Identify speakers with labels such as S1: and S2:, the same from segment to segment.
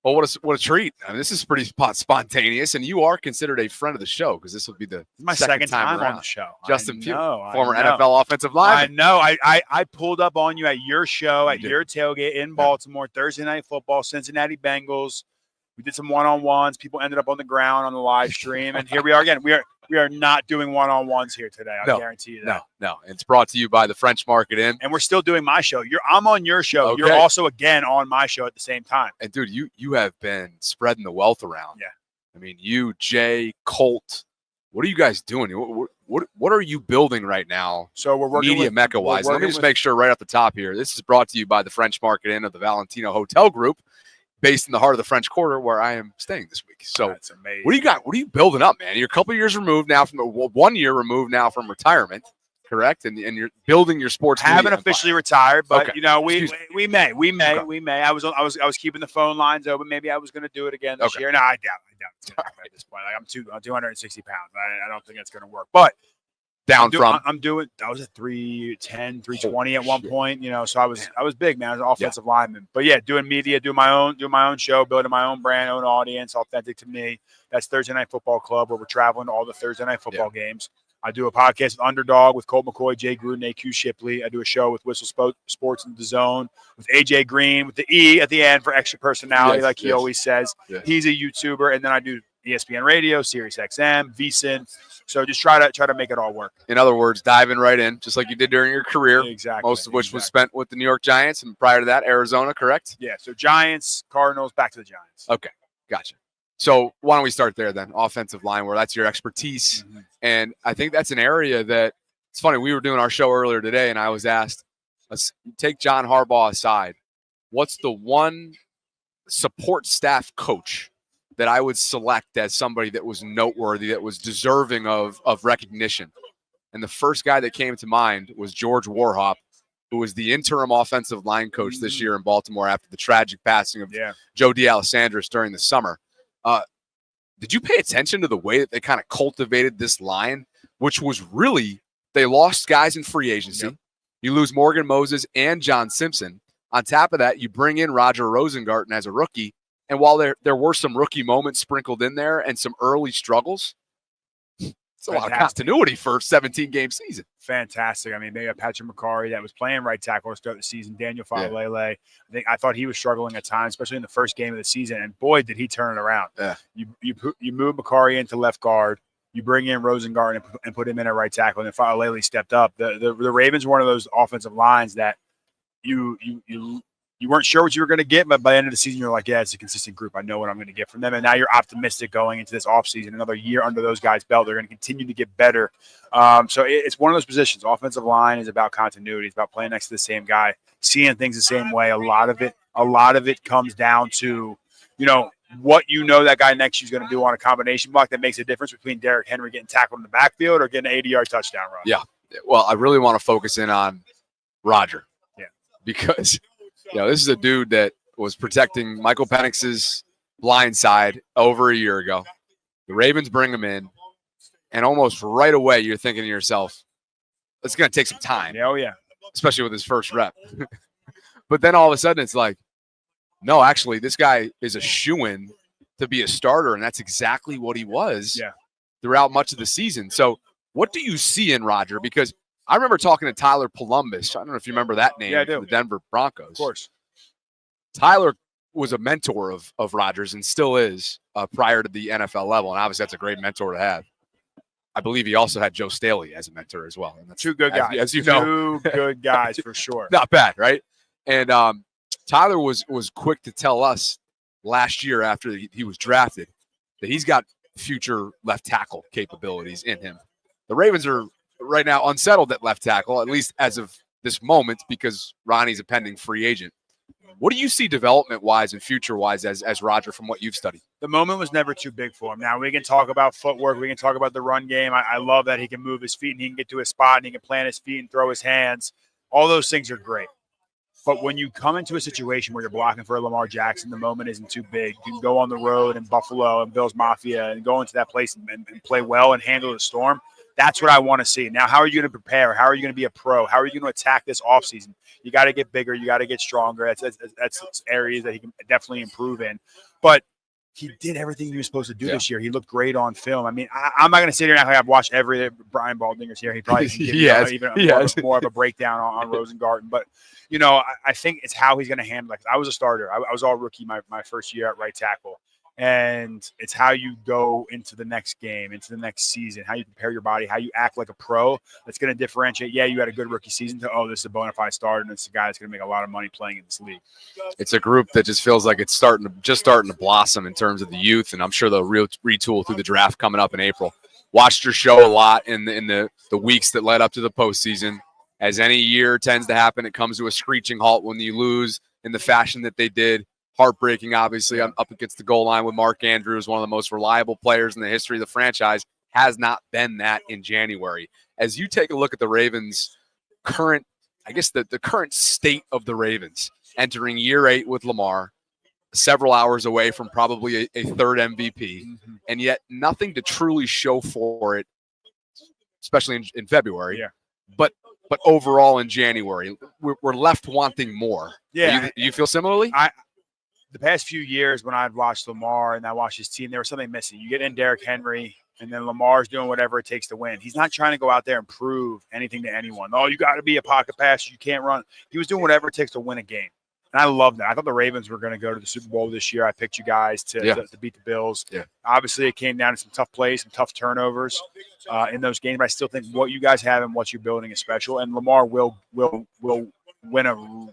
S1: Well, what a treat. I mean, this is pretty spontaneous, and you are considered a friend of the show because this will be
S2: my second time on the show.
S1: Justin Pugh, former NFL offensive lineman.
S2: I know. I pulled up on you at your show, at your tailgate in Baltimore, Thursday Night Football, Cincinnati Bengals. We did some one-on-ones. People ended up on the ground on the live stream, and here we are again. We are not doing one-on-ones here today. I guarantee you that.
S1: No. It's brought to you by the French Market Inn,
S2: and we're still doing my show. I'm on your show. Okay. You're also again on my show at the same time.
S1: And dude, you have been spreading the wealth around.
S2: Yeah.
S1: I mean, you, Jay, Colt. What are you guys doing? What are you building right now?
S2: So we're working
S1: media mecca wise. Let me just make sure right off the top here. This is brought to you by the French Market Inn of the Valentino Hotel Group, based in the heart of the French Quarter, where I am staying this week. So
S2: that's amazing.
S1: What do you got? What are you building up, man? You're a couple years removed now from 1 year removed now from retirement, correct? And you're building your sports.
S2: Haven't officially retired, but
S1: okay.
S2: We may. I was keeping the phone lines open. Maybe I was going to do it again this year. No, I doubt it's going to happen at this point. Like, I'm 260 pounds. I don't think it's going to work. But I was at 310, 320 at one point, so I was big, man. I was an offensive lineman. But yeah, doing media, doing my own show, building my own brand, own audience, authentic to me. That's Thursday Night Football Club, where we're traveling to all the Thursday Night Football games. I do a podcast with Underdog with Colt McCoy, Jay Gruden, AQ Shipley. I do a show with Whistle Sports in the Zone with AJ Green with the E at the end for extra personality, like he always says. Yes. He's a YouTuber, and then I do ESPN Radio, Sirius XM, VSiN. So just try to make it all work.
S1: In other words, diving right in, just like you did during your career.
S2: Exactly.
S1: Most of which was spent with the New York Giants, and prior to that, Arizona, correct?
S2: Yeah. So Giants, Cardinals, back to the Giants.
S1: Okay, gotcha. So why don't we start there then? Offensive line, where that's your expertise, and I think that's an area that it's funny. We were doing our show earlier today, and I was asked, take John Harbaugh aside, what's the one support staff coach that I would select as somebody that was noteworthy, that was deserving of recognition? And the first guy that came to mind was George Warhop, who was the interim offensive line coach this year in Baltimore after the tragic passing of Joe D'Alessandris during the summer. Did you pay attention to the way that they kind of cultivated this line, which was really, they lost guys in free agency. Yep. You lose Morgan Moses and John Simpson. On top of that, you bring in Roger Rosengarten as a rookie. And while there were some rookie moments sprinkled in there and some early struggles, it's a lot of continuity for a 17-game season.
S2: Fantastic. I mean, maybe Patrick McCarry that was playing right tackle to start the season. Daniel Falalele. I thought he was struggling at times, especially in the first game of the season. And boy, did he turn it around.
S1: Yeah.
S2: You move McCarry into left guard. You bring in Rosengarten and put him in at right tackle. And then Falalele stepped up. The Ravens were one of those offensive lines that you weren't sure what you were going to get, but by the end of the season, you're like, yeah, it's a consistent group. I know what I'm going to get from them. And now you're optimistic going into this offseason. Another year under those guys' belt. They're going to continue to get better. So it's one of those positions. Offensive line is about continuity. It's about playing next to the same guy, seeing things the same way. A lot of it comes down to, what that guy next to you is going to do on a combination block that makes a difference between Derrick Henry getting tackled in the backfield or getting an 80-yard touchdown run.
S1: Yeah. Well, I really want to focus in on Roger.
S2: Yeah.
S1: Because this is a dude that was protecting Michael Penix's blind side over a year ago. The Ravens bring him in, and almost right away you're thinking to yourself, it's going to take some time.
S2: Oh, yeah.
S1: Especially with his first rep. But then all of a sudden it's like, no, actually, this guy is a shoo-in to be a starter, and that's exactly what he was throughout much of the season. So what do you see in Roger? Because I remember talking to Tyler Columbus. I don't know if you remember that name.
S2: Yeah, I do.
S1: The Denver Broncos.
S2: Of course.
S1: Tyler was a mentor of Rodgers and still is prior to the NFL level, and obviously that's a great mentor to have. I believe he also had Joe Staley as a mentor as well. And that's,
S2: two good guys.
S1: As you know.
S2: Two good guys for sure.
S1: Not bad, right? And Tyler was quick to tell us last year after he was drafted that he's got future left tackle capabilities in him. The Ravens are right now unsettled at left tackle, at least as of this moment, because Ronnie's a pending free agent. What do you see development-wise and future-wise as Roger from what you've studied?
S2: The moment was never too big for him. Now, we can talk about footwork. We can talk about the run game. I love that he can move his feet and he can get to his spot and he can plant his feet and throw his hands. All those things are great. But when you come into a situation where you're blocking for Lamar Jackson, the moment isn't too big. You can go on the road in Buffalo and Bills Mafia and go into that place and play well and handle the storm. That's what I want to see. Now, how are you going to prepare? How are you going to be a pro? How are you going to attack this offseason? You got to get bigger. You got to get stronger. That's areas that he can definitely improve in. But he did everything he was supposed to do this year. He looked great on film. I mean, I'm not going to sit here and act like I've watched every Brian Baldinger's here. He probably can give you more of a breakdown on Rosengarten. But, you know, I think it's how he's going to handle it. I was a starter. I was all rookie my first year at right tackle. And it's how you go into the next game, into the next season, how you prepare your body, how you act like a pro. That's going to differentiate. Yeah, you had a good rookie season to, this is a bona fide starter, and it's a guy that's going to make a lot of money playing in this league. It's
S1: a group that just feels like it's starting to blossom in terms of the youth, and I'm sure they'll retool through the draft coming up in April. Watched your show a lot in the weeks that led up to the postseason. As any year tends to happen, it comes to a screeching halt when you lose in the fashion that they did. Heartbreaking, obviously, up against the goal line with Mark Andrews, one of the most reliable players in the history of the franchise, has not been that in January. As you take a look at the Ravens' current, I guess the current state of the Ravens, entering year 8 with Lamar, several hours away from probably a third MVP, and yet nothing to truly show for it, especially in February.
S2: Yeah.
S1: But overall in January, we're left wanting more.
S2: Yeah.
S1: You feel similarly?
S2: The past few years when I've watched Lamar and I watched his team, there was something missing. You get in Derrick Henry, and then Lamar's doing whatever it takes to win. He's not trying to go out there and prove anything to anyone. Oh, you got to be a pocket passer. You can't run. He was doing whatever it takes to win a game. And I love that. I thought the Ravens were going to go to the Super Bowl this year. I picked you guys to beat the Bills.
S1: Yeah.
S2: Obviously, it came down to some tough plays, some tough turnovers in those games. But I still think what you guys have and what you're building is special. And Lamar will win a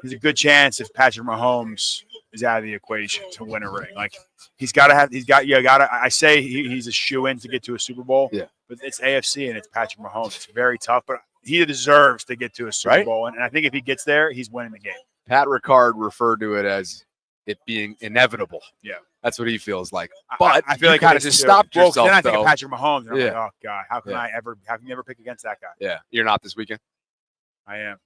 S2: there's a good chance if Patrick Mahomes is out of the equation to win a ring. Like he's got. I say he's a shoo-in to get to a Super Bowl.
S1: Yeah.
S2: But it's AFC and it's Patrick Mahomes. It's very tough, but he deserves to get to a Super Bowl. And I think if he gets there, he's winning the game.
S1: Pat Ricard referred to it as it being inevitable.
S2: Yeah.
S1: That's what he feels like. But
S2: I feel like
S1: kind of just stopped yourself.
S2: Then I think of Patrick Mahomes, and I'm like, oh God, how can you ever pick against that guy?
S1: Yeah. You're not this weekend?
S2: I am.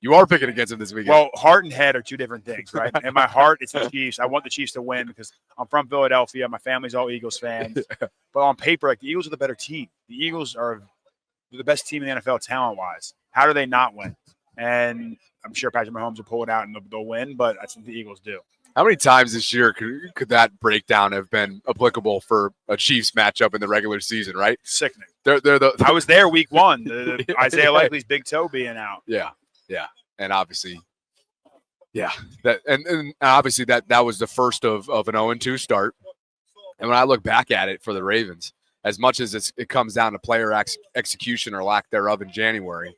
S1: You are picking against him this weekend.
S2: Well, heart and head are two different things, right? In my heart, it's the Chiefs. I want the Chiefs to win because I'm from Philadelphia. My family's all Eagles fans. But on paper, like the Eagles are the better team. The Eagles are the best team in the NFL talent-wise. How do they not win? And I'm sure Patrick Mahomes will pull it out and they'll win, but I think the Eagles do.
S1: How many times this year could that breakdown have been applicable for a Chiefs matchup in the regular season, right?
S2: Sickening.
S1: I
S2: was there week 1. Isaiah Likely's big toe being out.
S1: Yeah. Yeah. And obviously, that and obviously that was the first of an 0-2 start. And when I look back at it for the Ravens, as much as it comes down to player execution or lack thereof in January,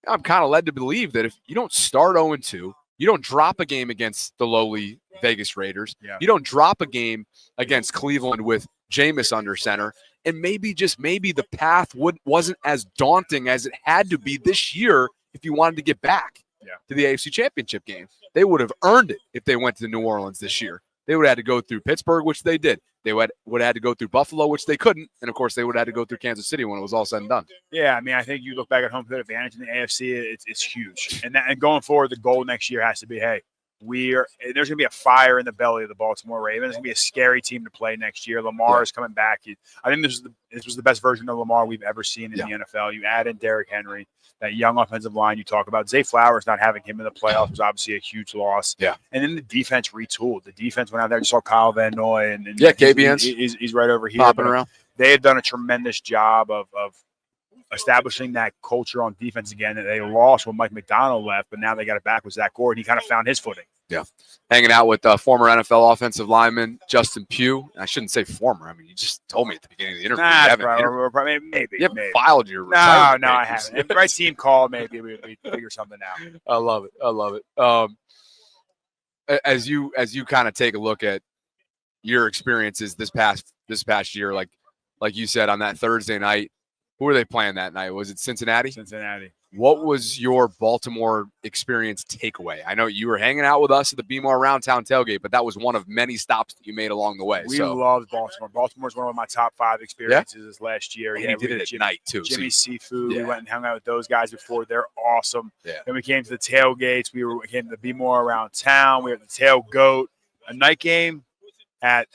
S1: I'm kind of led to believe that if you don't start 0-2, you don't drop a game against the lowly Vegas Raiders, you don't drop a game against Cleveland with Jameis under center, and maybe the path wasn't as daunting as it had to be this year. If you wanted to get back to the AFC Championship game, they would have earned it if they went to New Orleans this year. They would have had to go through Pittsburgh, which they did. They would have had to go through Buffalo, which they couldn't. And, of course, they would have had to go through Kansas City when it was all said and done.
S2: Yeah, I mean, I think you look back at home field advantage in the AFC, it's huge. And going forward, the goal next year has to be, hey, there's going to be a fire in the belly of the Baltimore Ravens. It's going to be a scary team to play next year. Lamar is coming back. I think this was the best version of Lamar we've ever seen in the NFL. You add in Derrick Henry, that young offensive line you talk about. Zay Flowers not having him in the playoffs was obviously a huge loss.
S1: Yeah.
S2: And then the defense retooled. The defense went out there and saw Kyle Van Noy. And
S1: KBN's
S2: he's right over here.
S1: Popping around.
S2: They had done a tremendous job of establishing that culture on defense again. And they lost when Mike McDonald left, but now they got it back with Zach Gordon. He kind of found his footing.
S1: Yeah. Hanging out with former NFL offensive lineman Justin Pugh. I shouldn't say former. I mean, you just told me at the beginning of the interview.
S2: Maybe.
S1: You haven't filed your
S2: retirement. No, I haven't. If the right team called, maybe we'd figure something out.
S1: I love it. As you kind of take a look at your experiences this past year, like you said on that Thursday night, who were they playing that night? Was it Cincinnati?
S2: Cincinnati.
S1: What was your Baltimore experience takeaway? I know you were hanging out with us at the Baltimore Around Town tailgate, but that was one of many stops that you made along the way.
S2: We loved Baltimore. Baltimore's one of my top 5 experiences this last year.
S1: And we did it at night, too.
S2: Jimmy's Seafood. We went and hung out with those guys before. They're awesome.
S1: Yeah.
S2: Then we came to the tailgates. We came to the Baltimore Around Town. We were at the Tailgoat. A night game, at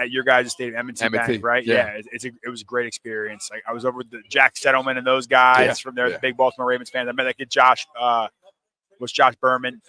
S2: your guys' stadium, M&T Bank, right? Yeah, it was a great experience. Like I was over with the Jack Settleman and those guys from there, the big Baltimore Ravens fans. I met that kid Josh. Was Josh Berman?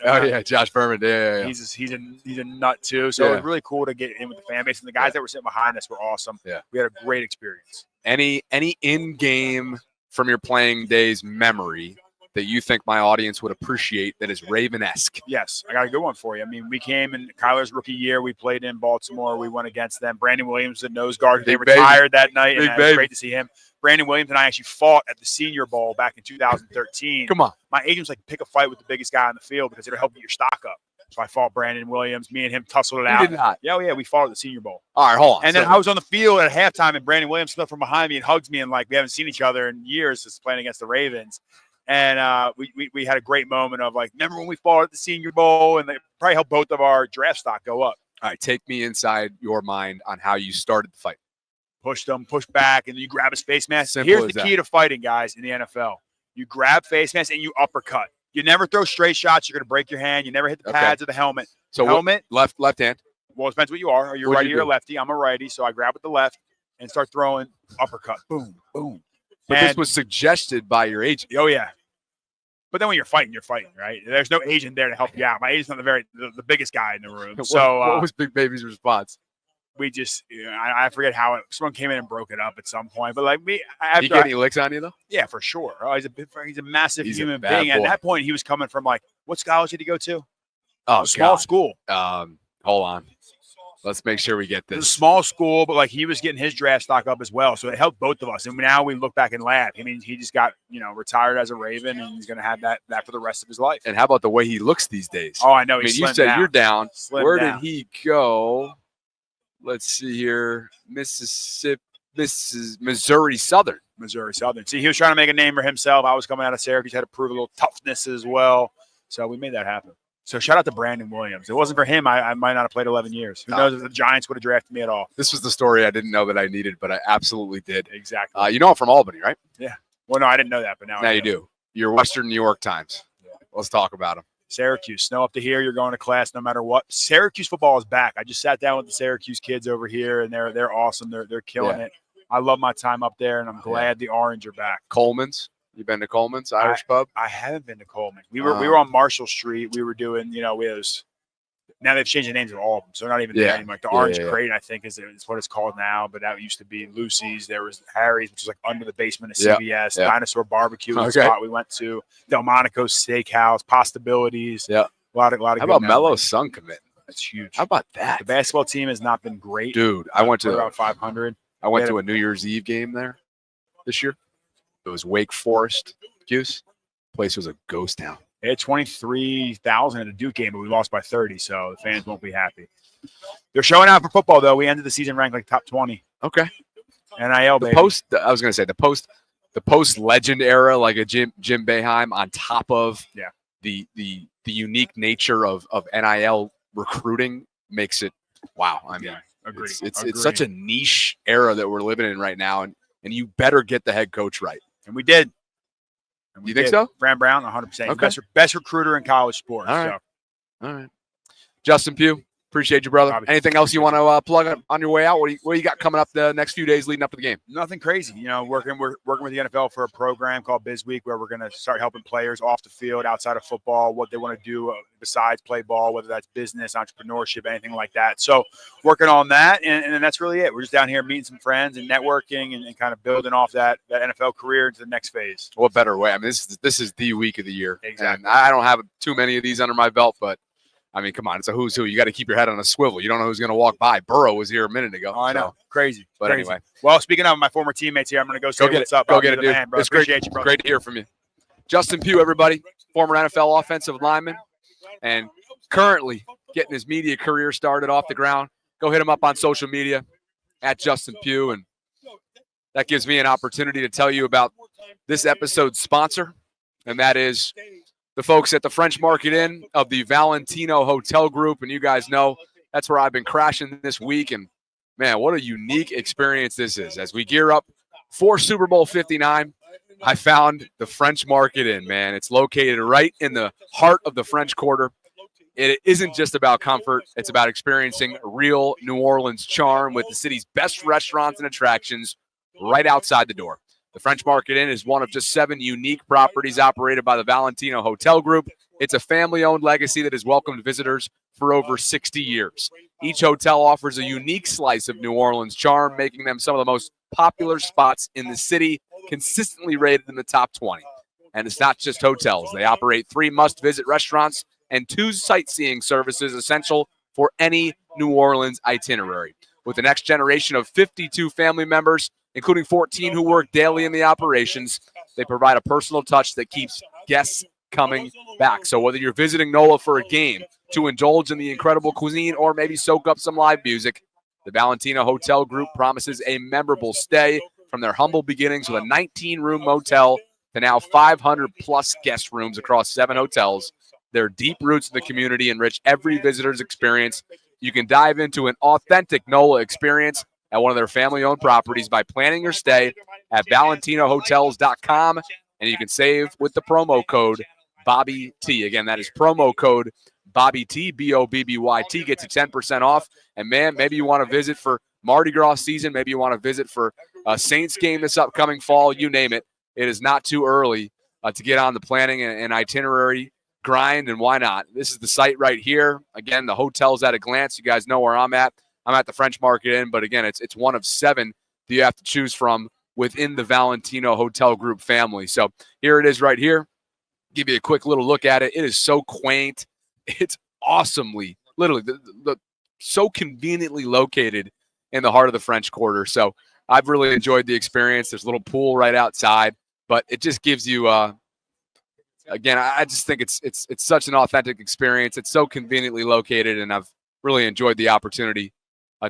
S1: Josh Berman. Yeah.
S2: He's a nut too. So it was really cool to get in with the fan base, and the guys that were sitting behind us were awesome.
S1: Yeah,
S2: we had a great experience.
S1: Any in-game from your playing days memory that you think my audience would appreciate that is Raven-esque?
S2: Yes, I got a good one for you. I mean, we came in Kyler's rookie year. We played in Baltimore. We went against them. Brandon Williams, the nose guard, they retired that night, and it was great to see him. Brandon Williams and I actually fought at the Senior Bowl back in 2013.
S1: Come on.
S2: My agent was like, pick a fight with the biggest guy on the field because it'll help get your stock up. So I fought Brandon Williams. Me and him tussled it out.
S1: You did not?
S2: Yeah, we fought at the Senior Bowl.
S1: All right, hold on.
S2: And then I was on the field at halftime, and Brandon Williams stood from behind me and hugged me, and like we haven't seen each other in years since playing against the Ravens. And we had a great moment of like, remember when we fought at the Senior Bowl, and they probably helped both of our draft stock go up.
S1: All right, take me inside your mind on how you started the fight.
S2: Push them, push back, and then you grab his face mask.
S1: Simple
S2: Here's
S1: as
S2: the key to fighting, guys, in the NFL. You grab face mask and you uppercut. You never throw straight shots. You're going to break your hand. You never hit the pads of the helmet.
S1: So
S2: helmet.
S1: Left hand.
S2: Well, it depends what you are. Are you righty or lefty? I'm a righty, so I grab with the left and start throwing uppercut. Boom, boom.
S1: But this was suggested by your agent.
S2: Oh, yeah. But then when you're fighting, right? There's no agent there to help you out. My agent's not the biggest guy in the room. So
S1: what was Big Baby's response?
S2: We just, I forget how someone came in and broke it up at some point. But like me,
S1: he get any licks on you though?
S2: Yeah, for sure. Oh, he's a massive human
S1: being.
S2: Boy. At that point, he was coming from like, what college did he go to?
S1: Oh,
S2: small school.
S1: Hold on. Let's make sure we get this.
S2: It was a small school, but like he was getting his draft stock up as well. So it helped both of us. And now we look back and laugh. I mean, he just got, retired as a Raven, and he's going to have that for the rest of his life.
S1: And how about the way he looks these days?
S2: Oh, I know.
S1: I mean, you said you're down. Where did he go? Let's see here. Missouri Southern.
S2: See, he was trying to make a name for himself. I was coming out of Syracuse, had to prove a little toughness as well. So we made that happen. So shout out to Brandon Williams. If it wasn't for him, I might not have played 11 years. Who knows if the Giants would have drafted me at all.
S1: This was the story I didn't know that I needed, but I absolutely did.
S2: Exactly.
S1: I'm from Albany, right?
S2: Yeah. Well, no, I didn't know that, but now
S1: you do. You're Western New York Times. Yeah. Let's talk about them.
S2: Syracuse, snow up to here. You're going to class no matter what. Syracuse football is back. I just sat down with the Syracuse kids over here, and they're awesome. They're killing it. I love my time up there, and I'm glad the Orange are back.
S1: Coleman's. You been to Coleman's Irish pub?
S2: I haven't been to Coleman. We were on Marshall Street. We were doing, now they've changed the names of all of them, so they're not even there anymore. Like the Orange Crate, I think, is what it's called now, but that used to be Lucy's. There was Harry's, which was like under the basement of CBS. Dinosaur Barbecue was the spot we went to. Delmonico's Steakhouse, Possibilities.
S1: Yeah.
S2: A lot of.
S1: How about Melo's son committing?
S2: That's huge.
S1: How about that?
S2: The basketball team has not been great,
S1: dude. I went to
S2: about 500.
S1: I went to a New Year's Eve game there this year. It was Wake Forest. Goose. Place was a ghost town.
S2: They had 23,000 at the Duke game, but we lost by 30, so the fans won't be happy. They're showing out for football, though. We ended the season ranked like top 20.
S1: Okay.
S2: NIL, baby.
S1: The post legend era, like a Jim Boeheim, on top of the unique nature of NIL recruiting makes it wow. I mean,
S2: agreed.
S1: It's such a niche era that we're living in right now, and you better get the head coach right.
S2: And we did.
S1: You think so?
S2: Fran Brown, 100%.
S1: Okay.
S2: Best recruiter in college sports.
S1: All right. All right. Justin Pugh, appreciate you, brother. Anything else you want to plug on your way out? What do you got coming up the next few days leading up to the game?
S2: Nothing crazy. We're working with the NFL for a program called Biz Week, where we're going to start helping players off the field, outside of football, what they want to do besides play ball, whether that's business, entrepreneurship, anything like that. So working on that, and then that's really it. We're just down here meeting some friends and networking and kind of building off that NFL career into the next phase.
S1: What better way? I mean, this is the week of the year.
S2: Exactly.
S1: And I don't have too many of these under my belt, but I mean, come on, it's a who's who. You got to keep your head on a swivel. You don't know who's going to walk by. Burrow was here a minute ago.
S2: Oh, I know. Crazy.
S1: But
S2: Crazy.
S1: Anyway.
S2: Well, speaking of my former teammates here, I'm going to go say what's up.
S1: Go get it, dude.
S2: Man, bro.
S1: It's
S2: Appreciate you, bro.
S1: Great to hear from you. Justin Pugh, everybody, former NFL offensive lineman, and currently getting his media career started off the ground. Go hit him up on social media at Justin Pugh, and that gives me an opportunity to tell you about this episode's sponsor, and that is the folks at the French Market Inn of the Valentino Hotel Group. And you guys know that's where I've been crashing this week. And, man, what a unique experience this is. As we gear up for Super Bowl 59, I found the French Market Inn, man. It's located right in the heart of the French Quarter It isn't just about comfort. It's about experiencing real New Orleans charm with the city's best restaurants and attractions right outside the door. The French Market Inn is one of just 7 unique properties operated by the Valentino Hotel Group. It's a family-owned legacy that has welcomed visitors for over 60 years. Each hotel offers a unique slice of New Orleans charm, making them some of the most popular spots in the city, consistently rated in the top 20. And it's not just hotels. They operate 3 must-visit restaurants and 2 sightseeing services essential for any New Orleans itinerary. With the next generation of 52 family members, including 14 who work daily in the operations, they provide a personal touch that keeps guests coming back. So whether you're visiting NOLA for a game, to indulge in the incredible cuisine, or maybe soak up some live music, the Valentino Hotel Group promises a memorable stay. From their humble beginnings with a 19-room motel to now 500-plus guest rooms across 7 hotels, their deep roots in the community enrich every visitor's experience. You can dive into an authentic NOLA experience at one of their family-owned properties by planning your stay at valentinohotels.com, and you can save with the promo code BobbyT. Again, that is promo code BobbyT, BOBBYT, gets you 10% off. And, man, maybe you want to visit for Mardi Gras season. Maybe you want to visit for a Saints game this upcoming fall. You name it. It is not too early to get on the planning and itinerary grind, and why not? This is the site right here. Again, the hotel's at a glance. You guys know where I'm at. I'm at the French Market Inn, but again, it's one of 7 that you have to choose from within the Valentino Hotel Group family. So here it is right here. Give you a quick little look at it. It is so quaint. It's awesomely, literally, so conveniently located in the heart of the French Quarter. So I've really enjoyed the experience. There's a little pool right outside, but it just gives you again, I just think it's such an authentic experience. It's so conveniently located, and I've really enjoyed the opportunity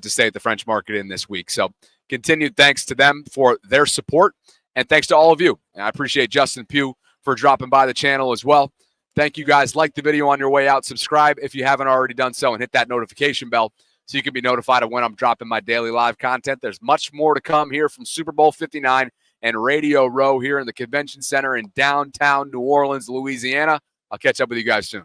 S1: to stay at the French Market Inn this week. So continued thanks to them for their support, and thanks to all of you. And I appreciate Justin Pugh for dropping by the channel as well. Thank you guys. Like the video on your way out. Subscribe if you haven't already done so, and hit that notification bell so you can be notified of when I'm dropping my daily live content. There's much more to come here from Super Bowl 59 and Radio Row here in the Convention Center in downtown New Orleans, Louisiana. I'll catch up with you guys soon.